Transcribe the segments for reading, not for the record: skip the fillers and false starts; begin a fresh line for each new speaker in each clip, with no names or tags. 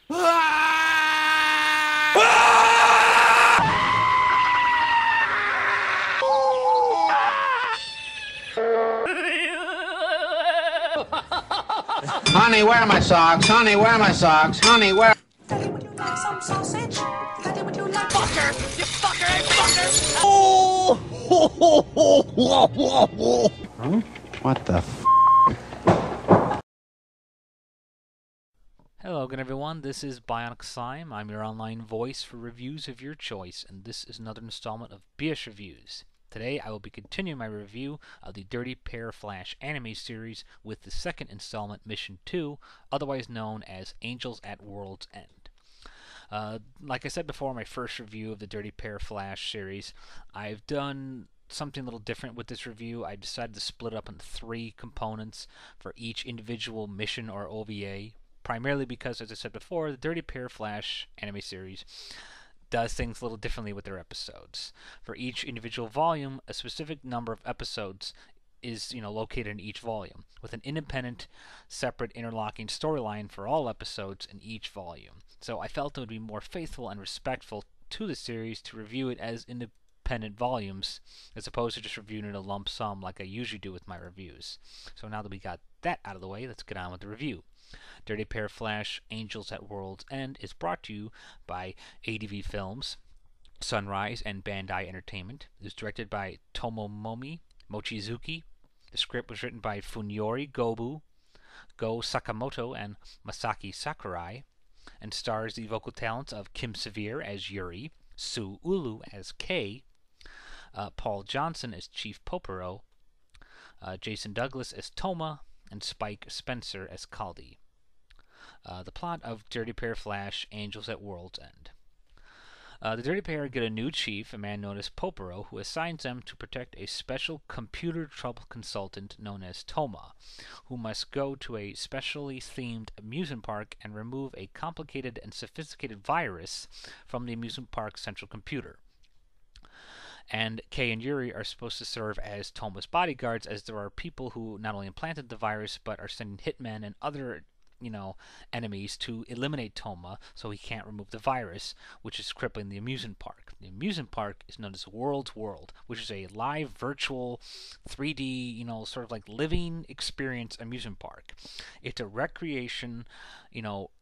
Honey, where are my socks? Honey, where are my socks? Honey, where?
Daddy, would you like some sausage? Daddy, would you like
Fucker! You fucker! Hey, fucker!
Oh!
Huh? What the f?
Hello again, everyone. This is Bionic Slime. I'm your online voice for reviews of your choice, and this is another installment of BS Reviews. Today, I will be continuing my review of the Dirty Pair Flash anime series with the second installment, Mission 2, otherwise known as Angels at World's End. Like I said before, my first review of the Dirty Pair Flash series, I've done something a little different with this review. I decided to split it up into 3 components for each individual mission or OVA, primarily because, as I said before, the Dirty Pair Flash anime series does things a little differently with their episodes. For each individual volume, a specific number of episodes is located in each volume, with an independent, separate, interlocking storyline for all episodes in each volume. So I felt it would be more faithful and respectful to the series to review it as independent volumes, as opposed to just reviewing it in a lump sum like I usually do with my reviews. So now that we got that out of the way, let's get on with the review. Dirty Pair Flash Angels at World's End is brought to you by ADV Films, Sunrise, and Bandai Entertainment. It was directed by Tomomomi Mochizuki. The script was written by Funyori Gobu, Go Sakamoto, and Masaki Sakurai, and stars the vocal talents of Kim Severe as Yuri, Sue Ulu as Kei, Paul Johnson as Chief Popero, Jason Douglas as Toma, and Spike Spencer as Caldi. The plot of Dirty Pair Flash Angels at World's End. The Dirty Pair get a new chief, a man known as Popero, who assigns them to protect a special computer trouble consultant known as Toma, who must go to a specially themed amusement park and remove a complicated and sophisticated virus from the amusement park's central computer. And Kei and Yuri are supposed to serve as Toma's bodyguards, as there are people who not only implanted the virus, but are sending hitmen and other enemies to eliminate Toma so he can't remove the virus, which is crippling the amusement park. The amusement park is known as World's World, which is a live, virtual, 3D, sort of like living experience amusement park. It's a recreation,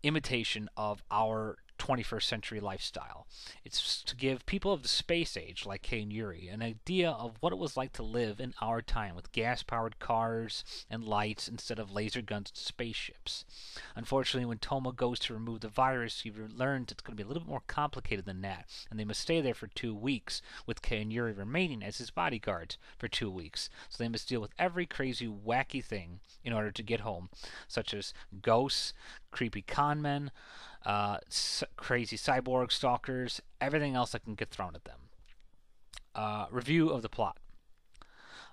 imitation of our 21st century lifestyle. It's to give people of the space age, like Kei and Yuri, an idea of what it was like to live in our time with gas-powered cars and lights instead of laser guns and spaceships. Unfortunately, when Toma goes to remove the virus, he learns it's going to be a little bit more complicated than that, and they must stay there for 2 weeks, with Kei and Yuri remaining as his bodyguards for 2 weeks. So they must deal with every crazy, wacky thing in order to get home, such as ghosts, creepy conmen, crazy cyborg stalkers, everything else that can get thrown at them. Review of the plot.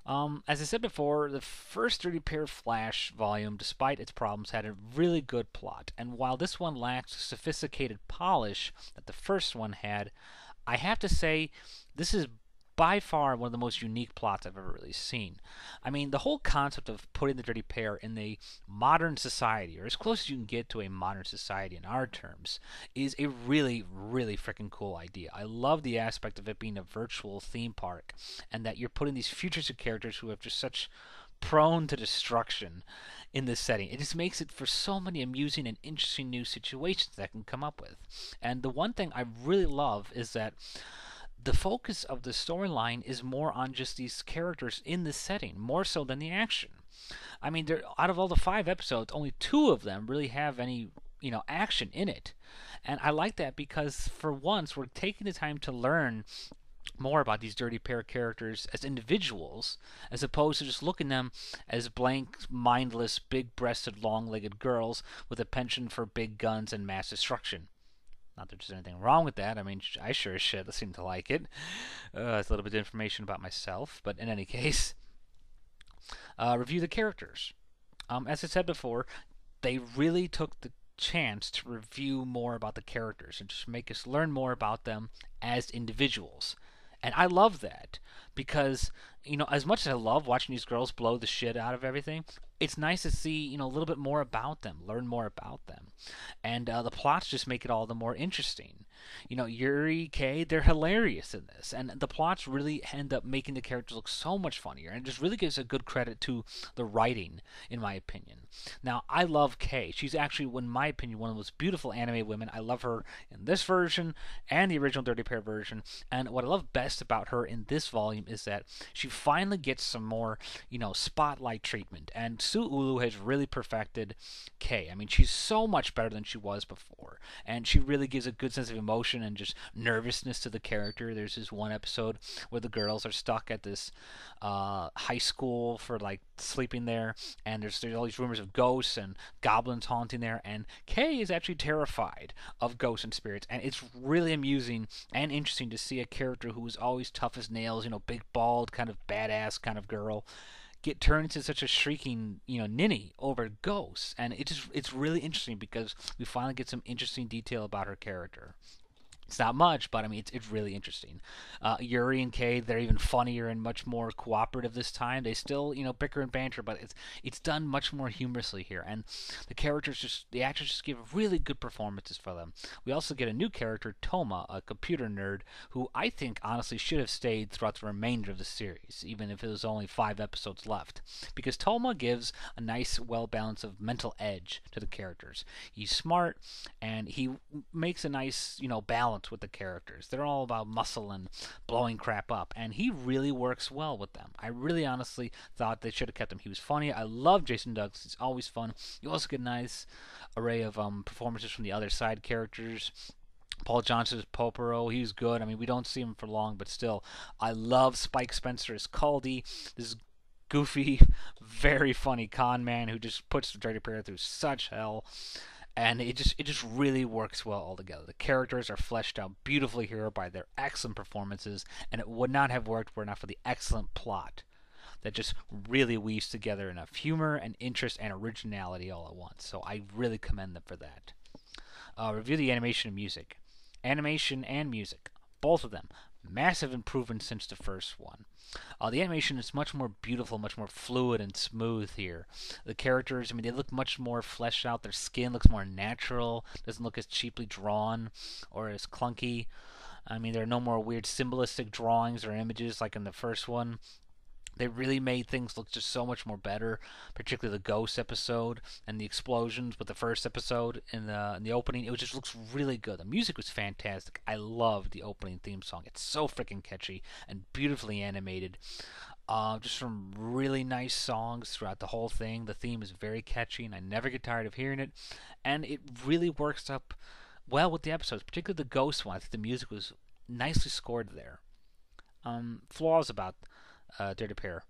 As I said before, the first Dirty Pair Flash volume, despite its problems, had a really good plot, and while this one lacks the sophisticated polish that the first one had, I have to say this is by far one of the most unique plots I've ever really seen. I mean, the whole concept of putting the Dirty Pair in the modern society, or as close as you can get to a modern society in our terms, is a really, really freaking cool idea. I love the aspect of it being a virtual theme park, and that you're putting these futuristic characters who have just such prone to destruction in this setting. It just makes it for so many amusing and interesting new situations that I can come up with. And the one thing I really love is that the focus of the storyline is more on just these characters in this setting, more so than the action. I mean, out of all the 5 episodes, only 2 of them really have any, action in it. And I like that because, for once, we're taking the time to learn more about these Dirty Pair characters as individuals, as opposed to just looking at them as blank, mindless, big-breasted, long-legged girls with a penchant for big guns and mass destruction. Not that there's anything wrong with that. I mean, I sure as shit seem to like it. It's a little bit of information about myself, but in any case, review the characters. As I said before, they really took the chance to review more about the characters and just make us learn more about them as individuals. And I love that because, as much as I love watching these girls blow the shit out of everything, it's nice to see, a little bit more about them, learn more about them. And the plots just make it all the more interesting. Yuri, Kay, they're hilarious in this. And the plots really end up making the characters look so much funnier. And it just really gives a good credit to the writing, in my opinion. Now, I love Kay. She's actually, in my opinion, one of the most beautiful anime women. I love her in this version and the original Dirty Pair version. And what I love best about her in this volume is that she finally gets some more, spotlight treatment. And Sue Ulu has really perfected Kay. I mean, she's so much better than she was before. And she really gives a good sense of emotion and just nervousness to the character. There's this one episode where the girls are stuck at this high school for sleeping there, and there's all these rumors of ghosts and goblins haunting there, and Kay is actually terrified of ghosts and spirits, and it's really amusing and interesting to see a character who was always tough as nails, big bald kind of badass kind of girl get turned into such a shrieking, ninny over ghosts. And it's really interesting because we finally get some interesting detail about her character. It's not much, but I mean, it's really interesting. Yuri and Kay, they're even funnier and much more cooperative this time. They still, bicker and banter, but it's done much more humorously here. And the actors just give really good performances for them. We also get a new character, Toma, a computer nerd, who I think honestly should have stayed throughout the remainder of the series, even if it was only 5 episodes left. Because Toma gives a nice, well-balanced of mental edge to the characters. He's smart, and he makes a nice, balance with the characters. They're all about muscle and blowing crap up, and he really works well with them. I really honestly thought they should have kept him. He was funny. I love Jason Douglas. He's always fun. You also get a nice array of performances from the other side characters. Paul Johnson's Popero, he's good. I mean, we don't see him for long, but still, I love Spike Spencer as Caldy. This goofy, very funny con man who just puts the Dirty Pair through such hell. And it just really works well all together. The characters are fleshed out beautifully here by their excellent performances, and it would not have worked were it not for the excellent plot that just really weaves together enough humor and interest and originality all at once. So I really commend them for that. Review the animation and music. Animation and music, both of them, massive improvements since the first one. The animation is much more beautiful, much more fluid and smooth here. The characters, I mean, they look much more fleshed out. Their skin looks more natural, doesn't look as cheaply drawn or as clunky. I mean, there are no more weird symbolistic drawings or images like in the first one. They really made things look just so much more better, particularly the ghost episode and the explosions with the first episode in the opening. It just looks really good. The music was fantastic. I loved the opening theme song. It's so freaking catchy and beautifully animated. Just some really nice songs throughout the whole thing. The theme is very catchy, and I never get tired of hearing it. And it really works up well with the episodes, particularly the ghost one. I think the music was nicely scored there. Flaws about Dirty Pair.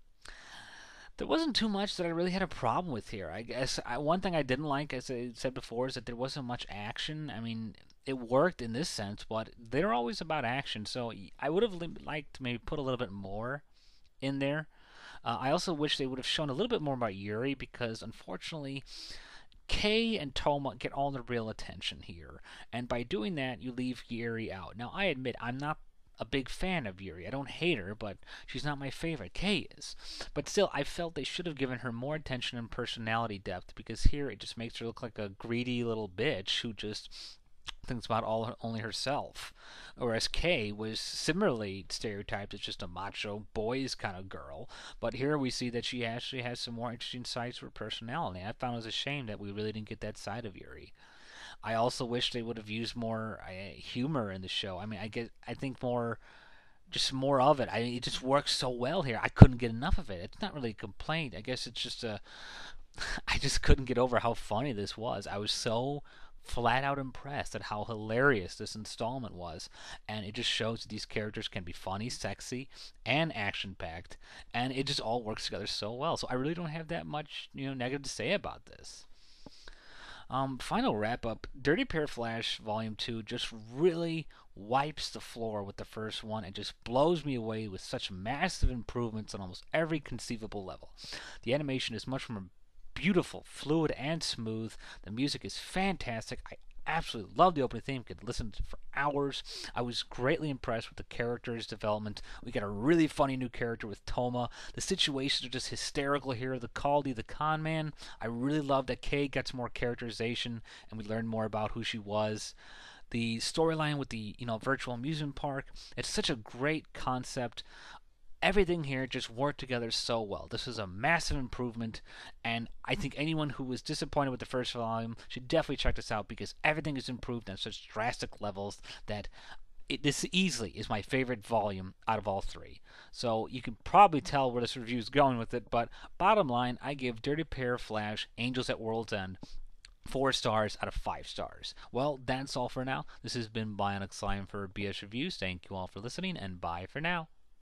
There wasn't too much that I really had a problem with here. I guess one thing I didn't like, as I said before, is that there wasn't much action. I mean, it worked in this sense, but they're always about action, so I would have liked to maybe put a little bit more in there. I also wish they would have shown a little bit more about Yuri, because unfortunately Kay and Toma get all the real attention here, and by doing that you leave Yuri out. Now I admit I'm not a big fan of Yuri. I don't hate her, but she's not my favorite. Kay is. But still, I felt they should have given her more attention and personality depth, because here it just makes her look like a greedy little bitch who just thinks about only herself. Whereas Kay was similarly stereotyped as just a macho boys kind of girl, but here we see that she actually has some more interesting sides to her personality. I found it was a shame that we really didn't get that side of Yuri. I also wish they would have used more humor in the show. I mean, I think more of it. It just works so well here. I couldn't get enough of it. It's not really a complaint. I guess it's just I just couldn't get over how funny this was. I was so flat out impressed at how hilarious this installment was, and it just shows that these characters can be funny, sexy, and action-packed, and it just all works together so well. So I really don't have that much negative to say about this. Final wrap up. Dirty Pair Flash Volume 2 just really wipes the floor with the first one and just blows me away with such massive improvements on almost every conceivable level. The animation is much more beautiful, fluid, and smooth. The music is fantastic. I absolutely love the opening theme. Could listen to it for hours. I was greatly impressed with the character's development. We got a really funny new character with Toma. The situations are just hysterical here. The Caldi, the con man. I really love that Kay gets more characterization and we learn more about who she was. The storyline with the virtual amusement park. It's such a great concept. Everything here just worked together so well. This is a massive improvement, and I think anyone who was disappointed with the first volume should definitely check this out because everything is improved on such drastic levels that this easily is my favorite volume out of all three. So you can probably tell where this review is going with it, but bottom line, I give Dirty Pair Flash Angels at World's End 4 stars out of 5 stars. Well, that's all for now. This has been Bionic Slime for BS Reviews. Thank you all for listening, and bye for now.